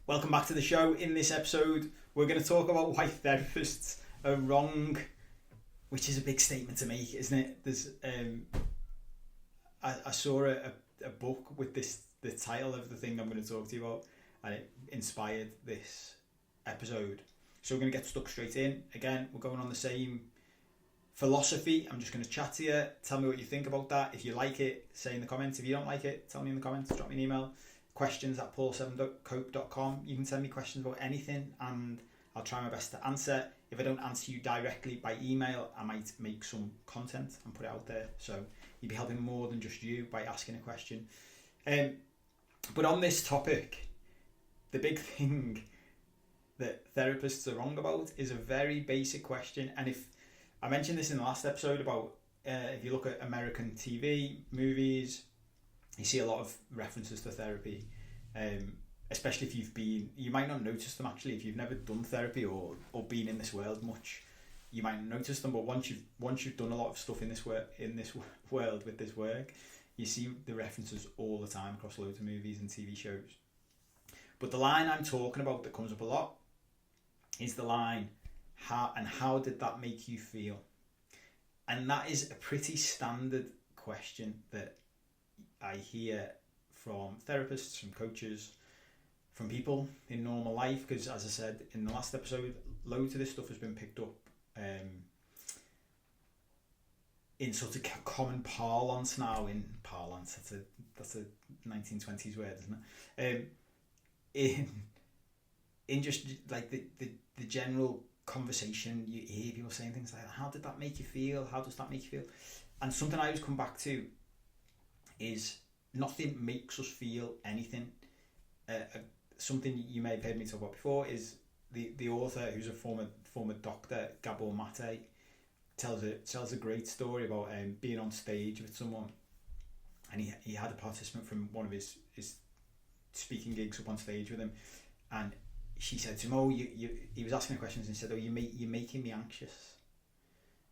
Welcome back to the show. In this episode, we're going to talk about why therapists are wrong, which is a big statement to make, isn't it? There's, I saw a book with the title of the thing I'm going to talk to you about, and it inspired this episode. So we're going to get stuck straight in. Again, we're going on the same philosophy. I'm just going to chat to you. Tell me what you think about that. If you like it, say in the comments. If you don't like it, tell me in the comments. Drop me an email. questions@paul7cope.com. You can send me questions about anything and I'll try my best to answer. If I don't answer you directly by email, I might make some content and put it out there. So you'd be helping more than just you by asking a question. But on this topic, the big thing that therapists are wrong about is a very basic question. And if I mentioned this in the last episode about if you look at American TV, movies, you see a lot of references to therapy, especially if you might not notice them actually if you've never done therapy or been in this world much. You might notice them, but once you've done a lot of stuff in this world with this work, you see the references all the time across loads of movies and TV shows. But the line I'm talking about that comes up a lot is the line, how did that make you feel? And that is a pretty standard question that I hear from therapists, from coaches, from people in normal life, because as I said in the last episode, loads of this stuff has been picked up in sort of common parlance now. In parlance, that's a 1920s word, isn't it? In just like the general conversation, you hear people saying things like, how did that make you feel? How does that make you feel? And something I always come back to is nothing makes us feel anything. Something you may have heard me talk about before is the author, who's a former doctor, Gabor Mate, tells a great story about being on stage with someone, and he had a participant from one of his speaking gigs up on stage with him, and she said to him, he was asking her questions and said, you're making me anxious.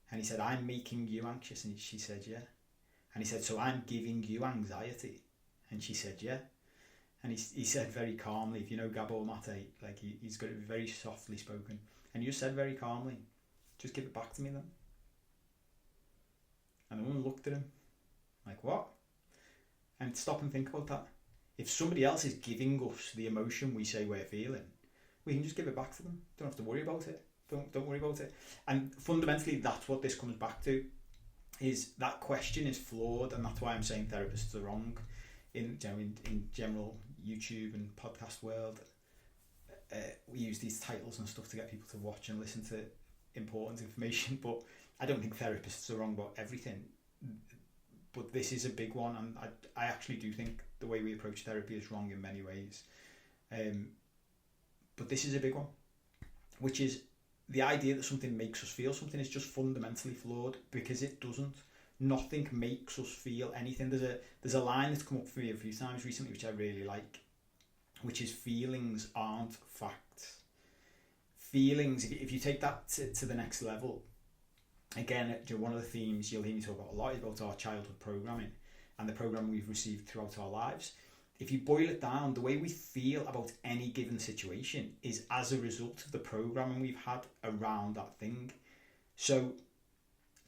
And he said, I'm making you anxious. And she said, yeah. And he said, so I'm giving you anxiety? And she said, yeah. And he said very calmly, if you know Gabor Mate, like he's got it very softly spoken. And you said very calmly, just give it back to me then. And the woman looked at him like, what? And stop and think about that. If somebody else is giving us the emotion we say we're feeling, we can just give it back to them. Don't have to worry about it. Don't worry about it. And fundamentally, that's what this comes back to. Is that question is flawed, and that's why I'm saying therapists are wrong. In general YouTube and podcast world, we use these titles and stuff to get people to watch and listen to important information, but I don't think therapists are wrong about everything. But this is a big one, and I actually do think the way we approach therapy is wrong in many ways. But this is a big one, which is the idea that something makes us feel something is just fundamentally flawed, because it doesn't. Nothing makes us feel anything. There's a line that's come up for me a few times recently, which I really like, which is feelings aren't facts. Feelings, if you take that to the next level, again, one of the themes you'll hear me talk about a lot is about our childhood programming and the programming we've received throughout our lives. If you boil it down, the way we feel about any given situation is as a result of the programming we've had around that thing. So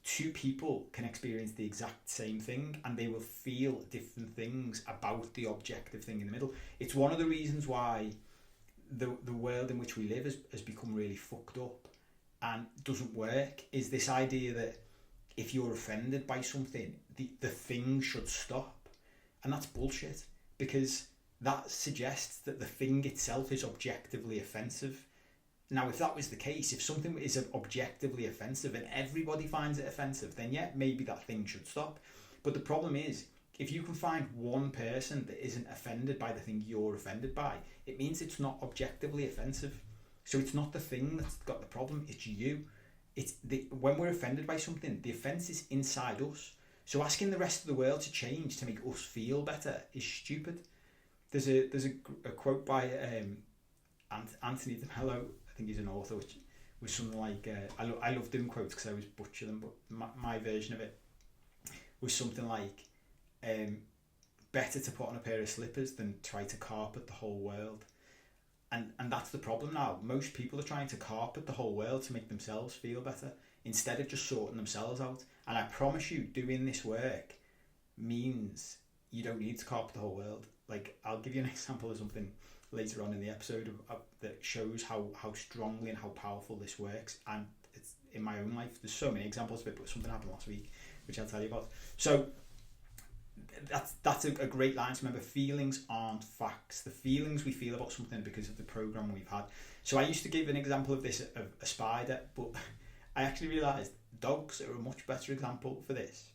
two people can experience the exact same thing and they will feel different things about the objective thing in the middle. It's one of the reasons why the world in which we live has become really fucked up and doesn't work, is this idea that if you're offended by something, the thing should stop. And that's bullshit, because that suggests that the thing itself is objectively offensive. Now, if that was the case, if something is objectively offensive and everybody finds it offensive, then yeah, maybe that thing should stop. But the problem is, if you can find one person that isn't offended by the thing you're offended by, it means it's not objectively offensive. So it's not the thing that's got the problem, it's you. When we're offended by something, the offence is inside us. So asking the rest of the world to change to make us feel better is stupid. There's a quote by Anthony DeMello, I think he's an author, which was something like, I love doing quotes because I always butcher them, but my version of it was something like, better to put on a pair of slippers than try to carpet the whole world. And that's the problem now. Most people are trying to carpet the whole world to make themselves feel better instead of just sorting themselves out. And I promise you, doing this work means you don't need to carpet the whole world. Like, I'll give you an example of something later on in the episode that shows how strongly and how powerful this works. And it's in my own life. There's so many examples of it, but something happened last week, which I'll tell you about. So that's a great line to remember. Feelings aren't facts. The feelings we feel about something because of the program we've had. So I used to give an example of this of a spider, but I actually realised dogs are a much better example for this.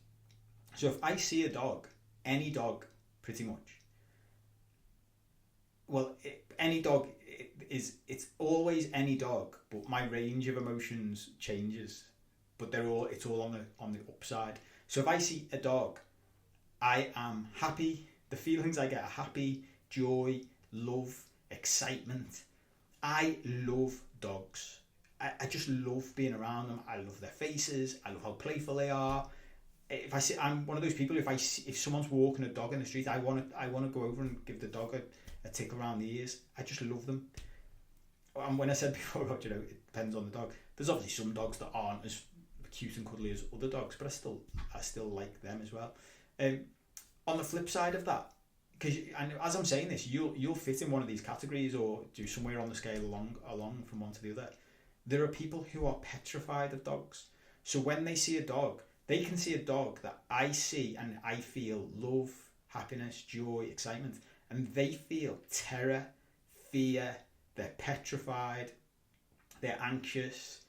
So if I see a dog, any dog pretty much, well, any dog it's always any dog, but my range of emotions changes, but it's all on the upside. So if I see a dog, I am happy. The feelings I get are happy, joy, love, excitement. I love dogs. I just love being around them. I love their faces. I love how playful they are. I'm one of those people. If someone's walking a dog in the street, I want to go over and give the dog a tick around the ears. I just love them. And when I said before about, it depends on the dog. There's obviously some dogs that aren't as cute and cuddly as other dogs, but I still like them as well. On the flip side of that, because as I'm saying this, you'll fit in one of these categories or do somewhere on the scale along from one to the other. There are people who are petrified of dogs. So when they see a dog, they can see a dog that I see and I feel love, happiness, joy, excitement, and they feel terror, fear, they're petrified, they're anxious.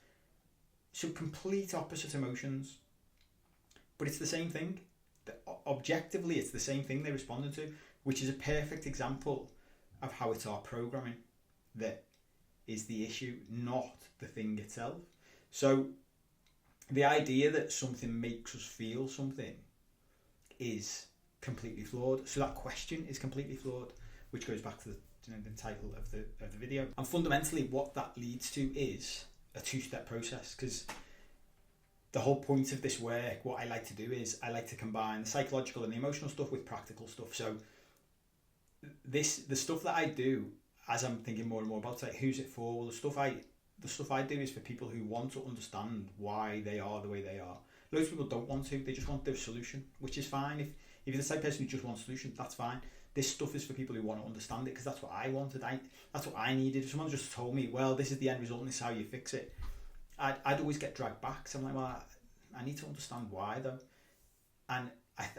So complete opposite emotions. But it's the same thing. Objectively, it's the same thing they responded to, which is a perfect example of how it's our programming that is the issue, not the thing itself. So the idea that something makes us feel something is completely flawed. So that question is completely flawed, which goes back to the title of the video. And fundamentally, what that leads to is a two-step process, because the whole point of this work, what I like to do is I like to combine the psychological and the emotional stuff with practical stuff. So the stuff that I do, as I'm thinking more and more about it, who's it for? Well, the stuff I do is for people who want to understand why they are the way they are. Loads of people don't want to, they just want their solution, which is fine. If you're the type of person who just wants a solution, that's fine. This stuff is for people who want to understand it, because that's what I wanted. That's what I needed. If someone just told me, well, this is the end result and this is how you fix it, I'd always get dragged back. So I'm like, well, I need to understand why though. And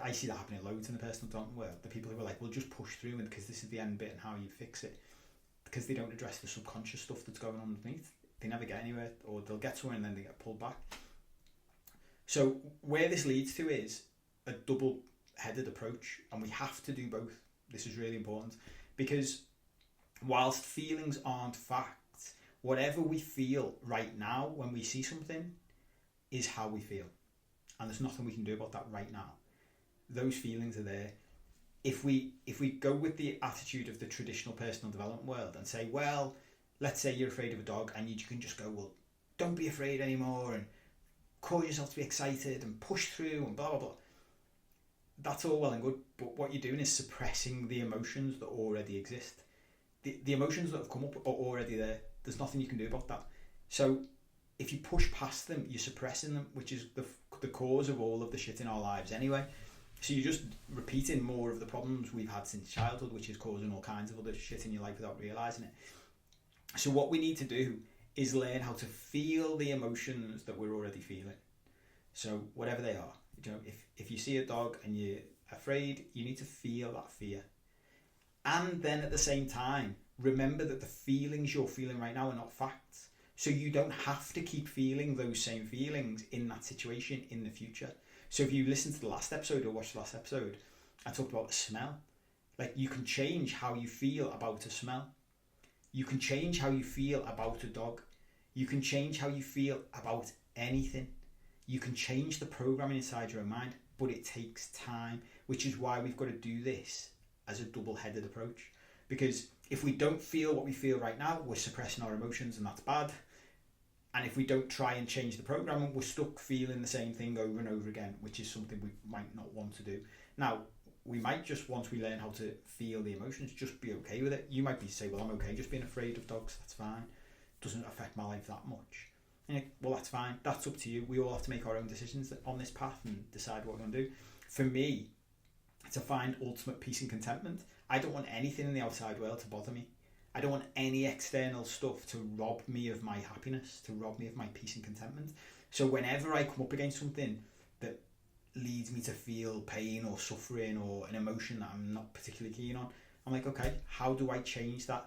I see that happening loads in the personal development world. The people who are like, well, just push through and because this is the end bit and how you fix it, because they don't address the subconscious stuff that's going on underneath. They never get anywhere, or they'll get somewhere and then they get pulled back. So where this leads to is a double-headed approach, and we have to do both. This is really important, because whilst feelings aren't facts, whatever we feel right now when we see something is how we feel, and there's nothing we can do about that right now. Those feelings are there. If we go with the attitude of the traditional personal development world and say, well, let's say you're afraid of a dog, and you can just go, well, don't be afraid anymore, and call yourself to be excited and push through and blah blah blah. That's all well and good, but what you're doing is suppressing the emotions that already exist. The emotions that have come up are already there. There's nothing you can do about that. So if you push past them, you're suppressing them, which is the cause of all of the shit in our lives anyway. So you're just repeating more of the problems we've had since childhood, which is causing all kinds of other shit in your life without realising it. So what we need to do is learn how to feel the emotions that we're already feeling. So whatever they are, if you see a dog and you're afraid, you need to feel that fear. And then at the same time, remember that the feelings you're feeling right now are not facts. So you don't have to keep feeling those same feelings in that situation in the future. So if you listen to the last episode or watch the last episode, I talked about a smell. Like, you can change how you feel about a smell. You can change how you feel about a dog. You can change how you feel about anything. You can change the programming inside your own mind, but it takes time, which is why we've got to do this as a double-headed approach. Because if we don't feel what we feel right now, we're suppressing our emotions, and that's bad. And if we don't try and change the programming, we're stuck feeling the same thing over and over again, which is something we might not want to do. Now, we might just, once we learn how to feel the emotions, just be okay with it. You might be say, well, I'm okay just being afraid of dogs, that's fine, doesn't affect my life that much. And well, that's fine, that's up to you. We all have to make our own decisions on this path and decide what we're going to do. For me, to find ultimate peace and contentment, I don't want anything in the outside world to bother me. I don't want any external stuff to rob me of my happiness, to rob me of my peace and contentment. So whenever I come up against something that leads me to feel pain or suffering or an emotion that I'm not particularly keen on, I'm like, okay, how do I change that?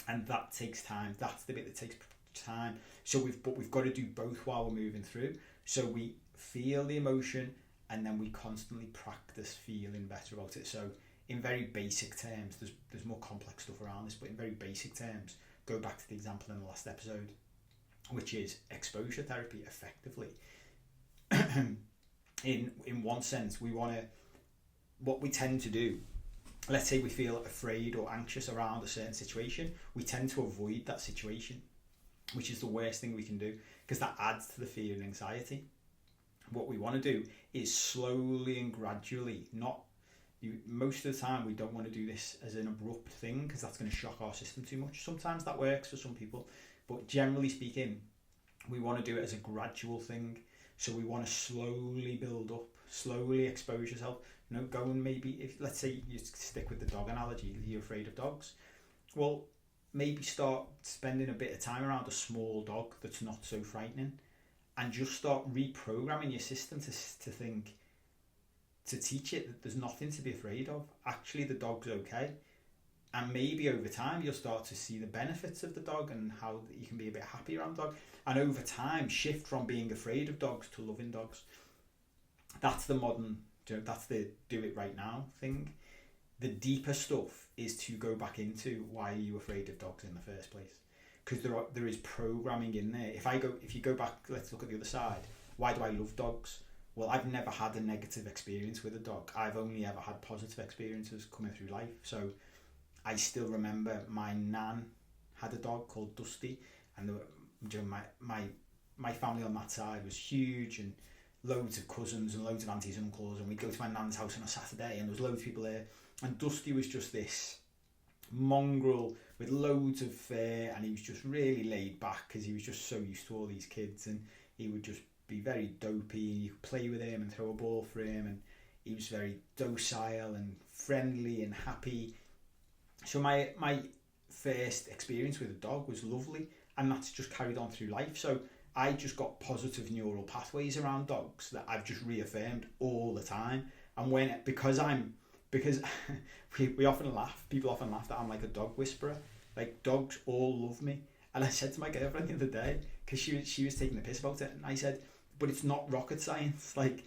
And that takes time. That's the bit that takes time. So we've got to do both while we're moving through. So we feel the emotion and then we constantly practice feeling better about it. So in very basic terms, there's more complex stuff around this, but in very basic terms, go back to the example in the last episode, which is exposure therapy effectively. In one sense, what we tend to do, let's say we feel afraid or anxious around a certain situation, we tend to avoid that situation, which is the worst thing we can do, because that adds to the fear and anxiety. What we want to do is slowly and gradually, most of the time we don't want to do this as an abrupt thing, because that's going to shock our system too much. Sometimes that works for some people, but generally speaking, we want to do it as a gradual thing. So we want to slowly build up, slowly expose yourself. Go and maybe, if let's say you stick with the dog analogy, you're afraid of dogs. Well, maybe start spending a bit of time around a small dog that's not so frightening, and just start reprogramming your system to think, to teach it that there's nothing to be afraid of. Actually, the dog's okay. And maybe over time you'll start to see the benefits of the dog and how you can be a bit happy around the dog. And over time shift from being afraid of dogs to loving dogs. That's the modern, that's the do it right now thing. The deeper stuff is to go back into, why are you afraid of dogs in the first place? Because there is programming in there. If you go back, let's look at the other side. Why do I love dogs? Well, I've never had a negative experience with a dog. I've only ever had positive experiences coming through life. So I still remember my nan had a dog called Dusty, and my family on that side was huge, and loads of cousins and loads of aunties and uncles, and we'd go to my nan's house on a Saturday and there was loads of people there, and Dusty was just this mongrel with loads of fur, and he was just really laid back because he was just so used to all these kids, and he would just be very dopey, and you could play with him and throw a ball for him, and he was very docile and friendly and happy. So my first experience with a dog was lovely, and that's just carried on through life. So I just got positive neural pathways around dogs that I've just reaffirmed all the time. And because we often laugh, people often laugh that I'm like a dog whisperer. Like, dogs all love me. And I said to my girlfriend the other day, because she was taking the piss about it, and I said, but it's not rocket science. Like,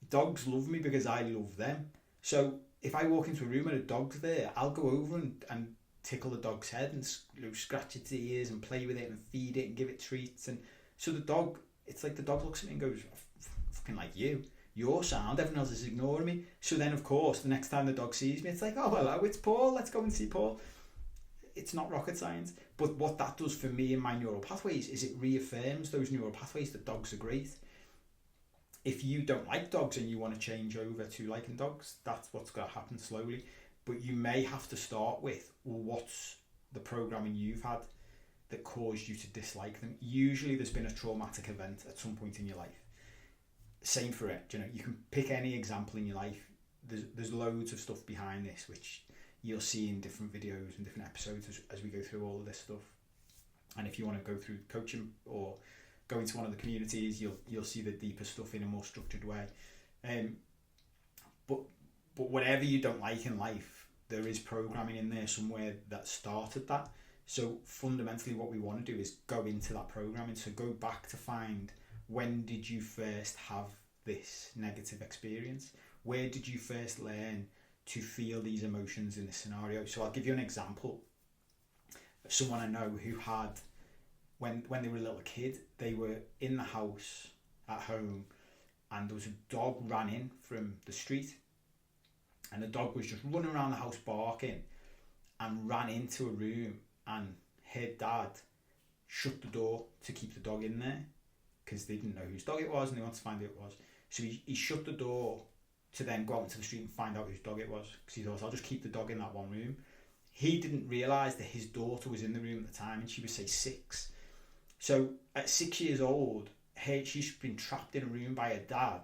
dogs love me because I love them. So if I walk into a room and a dog's there, I'll go over and tickle the dog's head and scratch its ears and play with it and feed it and give it treats. And so the dog, it's like the dog looks at me and goes, fucking like you're sound, everyone else is ignoring me. So then, of course, the next time the dog sees me, it's like, oh, hello, it's Paul, let's go and see Paul. It's not rocket science. But what that does for me in my neural pathways is it reaffirms those neural pathways that dogs are great. If you don't like dogs and you want to change over to liking dogs, that's what's going to happen slowly. But you may have to start with, well, what's the programming you've had that caused you to dislike them? Usually there's been a traumatic event at some point in your life. Same for it. You can pick any example in your life. There's loads of stuff behind this, which you'll see in different videos and different episodes as we go through all of this stuff. And if you want to go through coaching or go into one of the communities, you'll see the deeper stuff in a more structured way. But whatever you don't like in life, there is programming in there somewhere that started that. So fundamentally what we want to do is go into that programming. So go back to find, when did you first have this negative experience? Where did you first learn to feel these emotions in this scenario? So I'll give you an example. Someone I know who had, when they were a little kid, they were in the house at home, and there was a dog ran in from the street, and the dog was just running around the house barking, and ran into a room, and her dad shut the door to keep the dog in there because they didn't know whose dog it was and they wanted to find who it was. So he shut the door to then go out into the street and find out whose dog it was, because he thought, I'll just keep the dog in that one room. He didn't realise that his daughter was in the room at the time, and she was, say, 6. So at 6 years old, she's been trapped in a room by her dad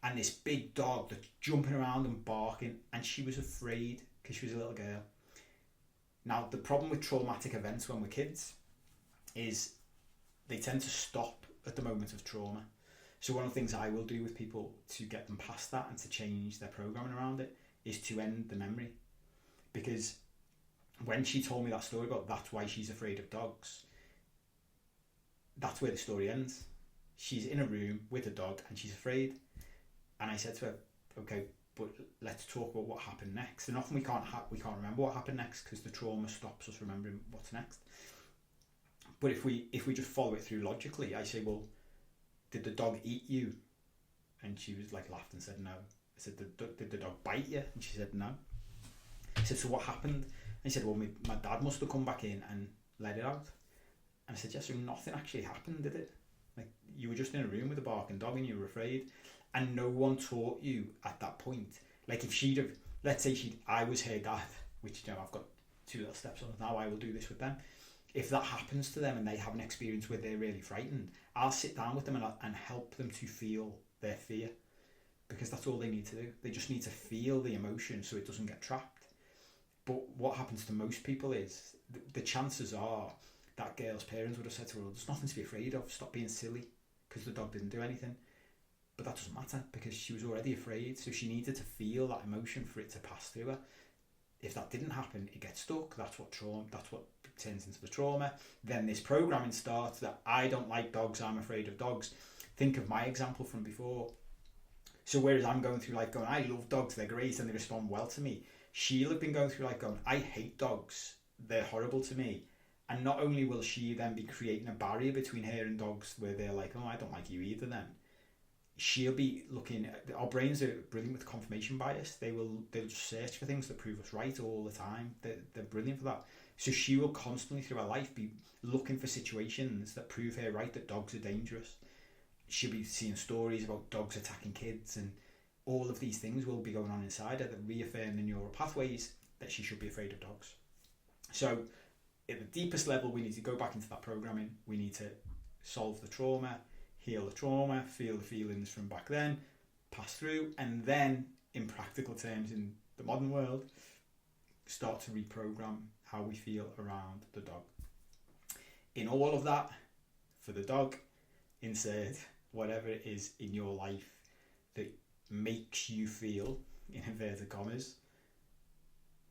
and this big dog that's jumping around and barking, and she was afraid because she was a little girl. Now, the problem with traumatic events when we're kids is they tend to stop at the moment of trauma. So one of the things I will do with people to get them past that and to change their programming around it is to end the memory. Because when she told me that story about that's why she's afraid of dogs, that's where the story ends. She's in a room with a dog and she's afraid. And I said to her, okay, but let's talk about what happened next. And often we can't remember what happened next because the trauma stops us remembering what's next. But if we just follow it through logically, I say, well, did the dog eat you? And she was like, laughed and said no. I said, did the dog bite you? And she said no. I said, so what happened? And he said, well, my dad must have come back in and let it out. And I said, yes, so nothing actually happened, did it? Like, you were just in a room with a barking dog and you were afraid, and no one taught you at that point. Like, if she'd have, let's say I was her dad, which, you know, I've got 2 little steps on now, I will do this with them. If that happens to them and they have an experience where they're really frightened, I'll sit down with them and help them to feel their fear, because that's all they need to do. They just need to feel the emotion so it doesn't get trapped. But what happens to most people is the chances are that girl's parents would have said to her, well, there's nothing to be afraid of, stop being silly, because the dog didn't do anything. But that doesn't matter, because she was already afraid, so she needed to feel that emotion for it to pass through her. If that didn't happen, it gets stuck. That's what turns into the trauma. Then this programming starts that I don't like dogs, I'm afraid of dogs. Think of my example from before. So whereas I'm going through life going, I love dogs, they're great and they respond well to me, she'll have been going through life going, I hate dogs, they're horrible to me. And not only will she then be creating a barrier between her and dogs where they're like, oh, I don't like you either then, she'll be looking at, our brains are brilliant with confirmation bias. They'll just search for things that prove us right all the time. They're brilliant for that. So she will constantly through her life be looking for situations that prove her right that dogs are dangerous. She'll be seeing stories about dogs attacking kids, and all of these things will be going on inside her that reaffirm the neural pathways that she should be afraid of dogs. So at the deepest level, we need to go back into that programming. We need to solve the trauma, heal the trauma, feel the feelings from back then, pass through, and then, in practical terms, in the modern world, start to reprogram how we feel around the dog. In all of that, for the dog, insert whatever it is in your life that makes you feel, in inverted commas,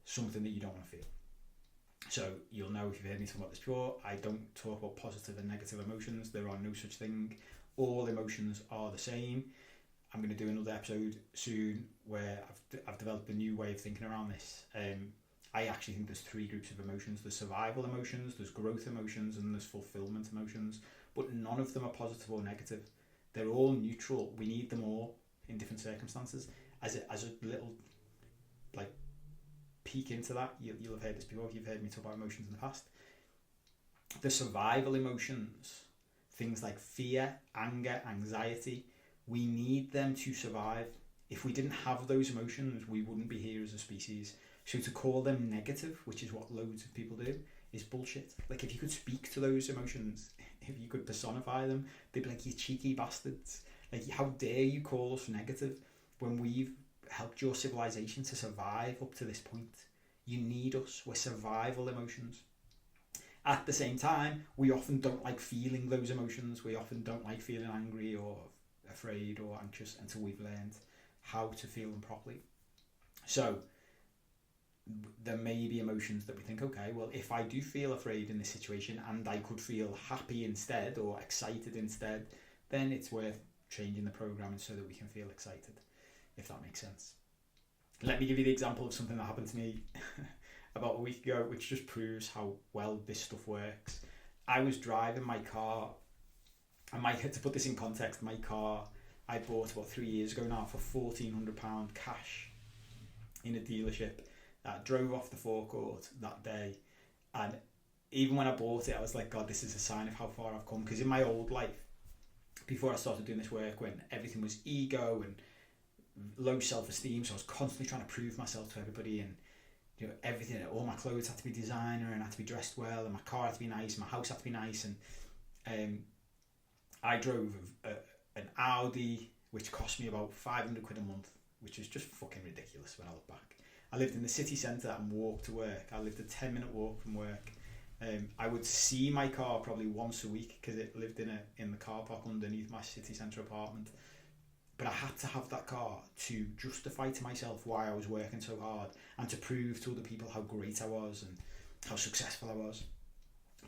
something that you don't want to feel. So you'll know if you've heard me talk about this before, I don't talk about positive and negative emotions. There are no such thing. All emotions are the same. I'm going to do another episode soon where I've developed a new way of thinking around this. I actually think there's 3 groups of emotions. There's survival emotions, there's growth emotions, and there's fulfillment emotions. But none of them are positive or negative. They're all neutral. We need them all in different circumstances. As a little like peek into that, you'll have heard this before if you've heard me talk about emotions in the past. The survival emotions, things like fear, anger, anxiety, we need them to survive. If we didn't have those emotions, we wouldn't be here as a species. So to call them negative, which is what loads of people do, is bullshit. Like, if you could speak to those emotions, if you could personify them, they'd be like, you cheeky bastards. Like, how dare you call us negative when we've helped your civilization to survive up to this point? You need us. We're survival emotions. At the same time, we often don't like feeling those emotions. We often don't like feeling angry or afraid or anxious until we've learned how to feel them properly. So there may be emotions that we think, okay, well, if I do feel afraid in this situation and I could feel happy instead or excited instead, then it's worth changing the programming so that we can feel excited, if that makes sense. Let me give you the example of something that happened to me about a week ago, which just proves how well this stuff works. I was driving my car, and to put this in context, my car I bought about 3 years ago now for £1,400 cash in a dealership. Drove off the forecourt that day, and even when I bought it, I was like, God, this is a sign of how far I've come. Because in my old life, before I started doing this work, when everything was ego and low self-esteem, so I was constantly trying to prove myself to everybody, and everything, all my clothes had to be designer and had to be dressed well, and my car had to be nice, my house had to be nice, and I drove an Audi which cost me about 500 quid a month, which is just fucking ridiculous when I look back. I lived in the city centre and walked to work. I lived a 10-minute walk from work. I would see my car probably once a week because it lived in the car park underneath my city centre apartment. But I had to have that car to justify to myself why I was working so hard and to prove to other people how great I was and how successful I was.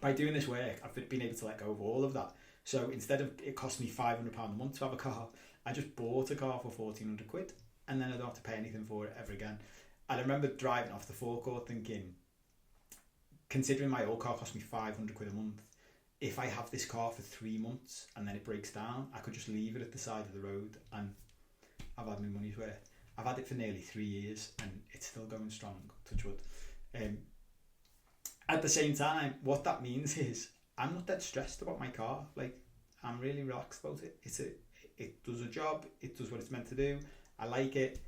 By doing this work, I've been able to let go of all of that. So instead of it cost me £500 a month to have a car, I just bought a car for 1,400 quid, and then I don't have to pay anything for it ever again. And I remember driving off the forecourt thinking, considering my old car cost me 500 quid a month, if I have this car for 3 months and then it breaks down, I could just leave it at the side of the road and I've had my money's worth. I've had it for nearly 3 years and it's still going strong, touch wood. At the same time, what that means is I'm not that stressed about my car. Like, I'm really relaxed about it. It does a job, it does what it's meant to do, I like it,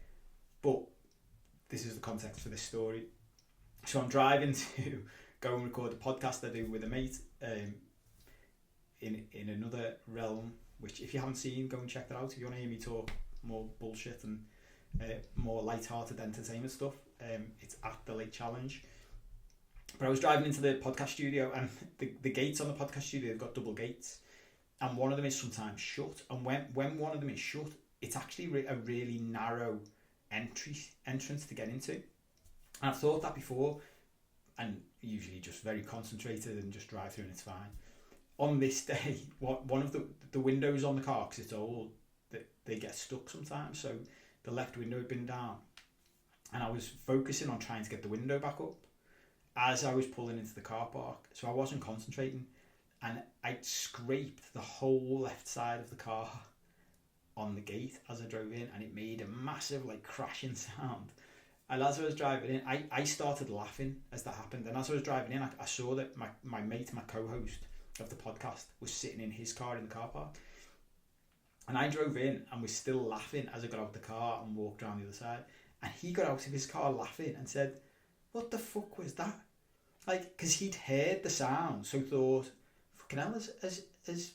but this is the context for this story. So I'm driving to go and record a podcast I do with a mate in another realm, which if you haven't seen, go and check that out. If you want to hear me talk more bullshit and more light-hearted entertainment stuff, it's at the Lake Challenge. But I was driving into the podcast studio, and the gates on the podcast studio, they've got double gates, and one of them is sometimes shut, and when one of them is shut, it's actually a really narrow entrance to get into. And I've thought that before, and usually just very concentrated and just drive through and it's fine. On this day, one of the windows on the car, because it's old, they get stuck sometimes, so the left window had been down, and I was focusing on trying to get the window back up as I was pulling into the car park, so I wasn't concentrating, and I scraped the whole left side of the car on the gate as I drove in, and it made a massive crashing sound. And as I was driving in, I started laughing as that happened, and as I was driving in, I saw that my mate, my co-host of the podcast, was sitting in his car in the car park, and I drove in and was still laughing as I got out of the car and walked around the other side, and he got out of his car laughing and said, "What the fuck was that?" Because he'd heard the sound, so thought, fucking hell, as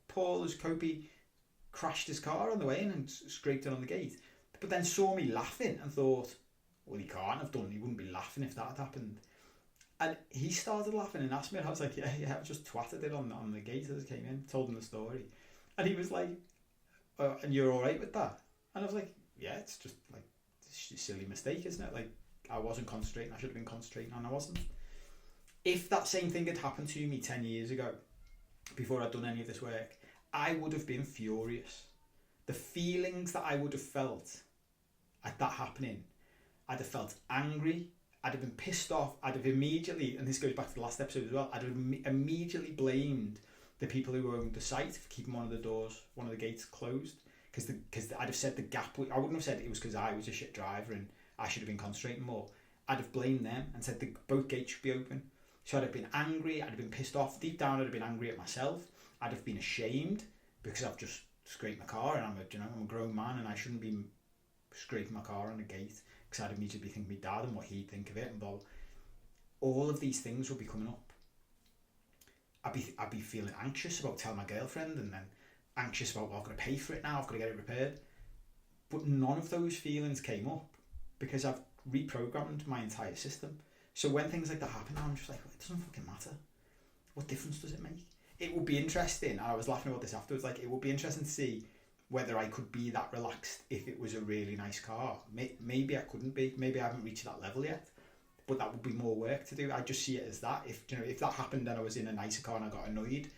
Paul, as Kobe crashed his car on the way in and scraped it on the gate, but then saw me laughing and thought, well, he can't have done, he wouldn't be laughing if that had happened. And he started laughing and asked me, and I was like, yeah, I just twatted it on the gate as I came in, told him the story. And he was like, and you're alright with that? And I was like, yeah, it's just a silly mistake, isn't it? I wasn't concentrating, I should have been concentrating, and I wasn't. If that same thing had happened to me 10 years ago, before I'd done any of this work, I would have been furious. The feelings that I would have felt at that happening, I'd have felt angry, I'd have been pissed off, I'd have immediately, and this goes back to the last episode as well, I'd have immediately blamed the people who owned the site for keeping one of the gates closed, because I'd have said the gap, I wouldn't have said it was because I was a shit driver and I should have been concentrating more. I'd have blamed them and said both gates should be open. So I'd have been angry, I'd have been pissed off, deep down I'd have been angry at myself, I'd have been ashamed because I've just scraped my car and I'm a grown man and I shouldn't be scraping my car on a gate, because I'd immediately be thinking my dad and what he'd think of it, and all of these things would be coming up. I'd be feeling anxious about telling my girlfriend, and then anxious about, well, I've got to pay for it now, I've got to get it repaired. But none of those feelings came up because I've reprogrammed my entire system. So when things like that happen, I'm just like, well, it doesn't fucking matter. What difference does it make? It would be interesting, and I was laughing about this afterwards, it would be interesting to see whether I could be that relaxed if it was a really nice car. Maybe I couldn't be. Maybe I haven't reached that level yet. But that would be more work to do. I just see it as that. If that happened and I was in a nicer car and I got annoyed,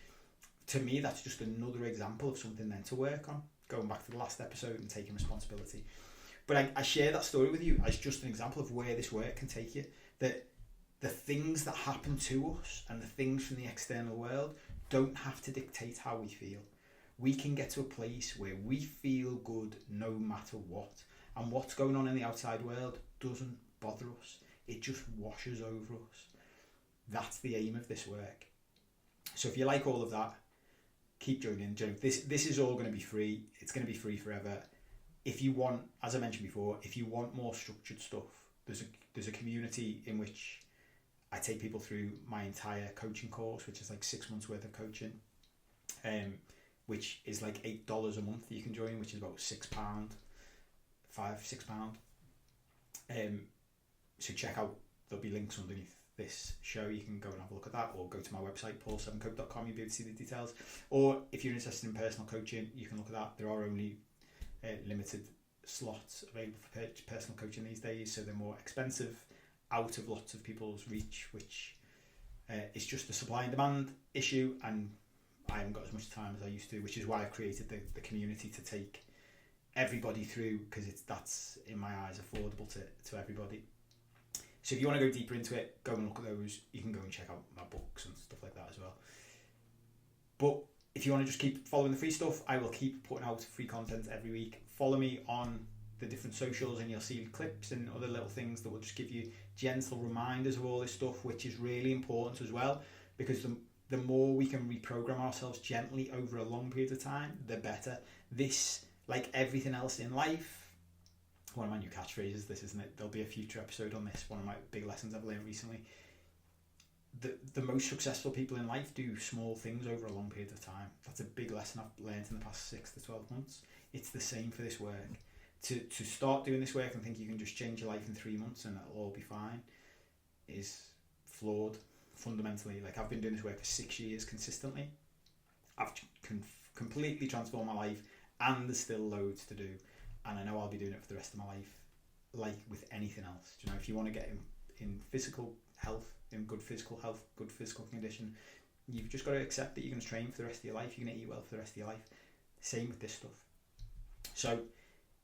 to me that's just another example of something then to work on. Going back to the last episode and taking responsibility. But I share that story with you as just an example of where this work can take you. That the things that happen to us and the things from the external world don't have to dictate how we feel. We can get to a place where we feel good no matter what. And what's going on in the outside world doesn't bother us. It just washes over us. That's the aim of this work. So if you like all of that, keep joining. This is all going to be free. It's going to be free forever. if you want, as I mentioned before, if you want more structured stuff, there's a community in which I take people through my entire coaching course, which is like 6 months worth of coaching, which is like $8 a month that you can join, which is about £6, £6. So check out, there'll be links underneath this show. You can go and have a look at that, or go to my website, paul7cope.com. You'll be able to see the details. Or if you're interested in personal coaching, you can look at that. There are only limited slots available for personal coaching these days, so they're more expensive, out of lots of people's reach, which is just a supply and demand issue, and I haven't got as much time as I used to, which is why I've created the community to take everybody through, because that's in my eyes affordable to everybody. So if you want to go deeper into it, go and look at those. You can go and check out my books and stuff like that as well. But if you want to just keep following the free stuff, I will keep putting out free content every week. Follow me on the different socials and you'll see clips and other little things that will just give you gentle reminders of all this stuff, which is really important as well, because the more we can reprogram ourselves gently over a long period of time, the better. This, like everything else in life, one of my new catchphrases, this, isn't it? There'll be a future episode on this, one of my big lessons I've learned recently. The most successful people in life do small things over a long period of time. That's a big lesson I've learned in the past 6 to 12 months. It's the same for this work. To start doing this work and think you can just change your life in 3 months and it'll all be fine is flawed, fundamentally. Like, I've been doing this work for 6 years consistently. I've completely transformed my life, and there's still loads to do, and I know I'll be doing it for the rest of my life, like with anything else. Do you know, if you want to get in physical health, in good physical health, good physical condition, you've just got to accept that you're going to train for the rest of your life, you're going to eat well for the rest of your life. Same with this stuff. So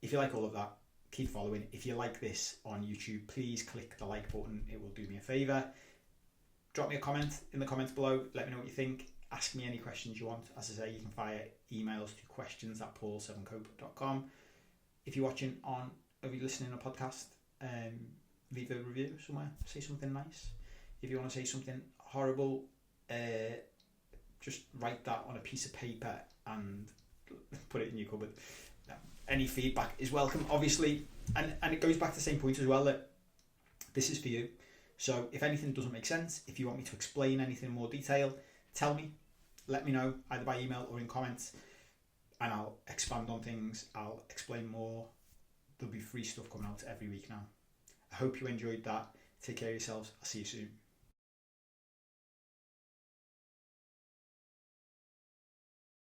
if you like all of that, keep following. If you like this on YouTube, please click the like button. It will do me a favour. Drop me a comment in the comments below. Let me know what you think. Ask me any questions you want. As I say, you can fire emails to questions@paul7cope.com. If you're watching on, or you're listening to a podcast, leave a review somewhere. Say something nice. If you want to say something horrible, just write that on a piece of paper and put it in your cupboard. Any feedback is welcome, obviously, and it goes back to the same point as well, that this is for you. So if anything doesn't make sense, if you want me to explain anything in more detail, tell me, let me know, either by email or in comments, and I'll expand on things, I'll explain more. There'll be free stuff coming out every week now. I hope you enjoyed that. Take care of yourselves. I'll see you soon.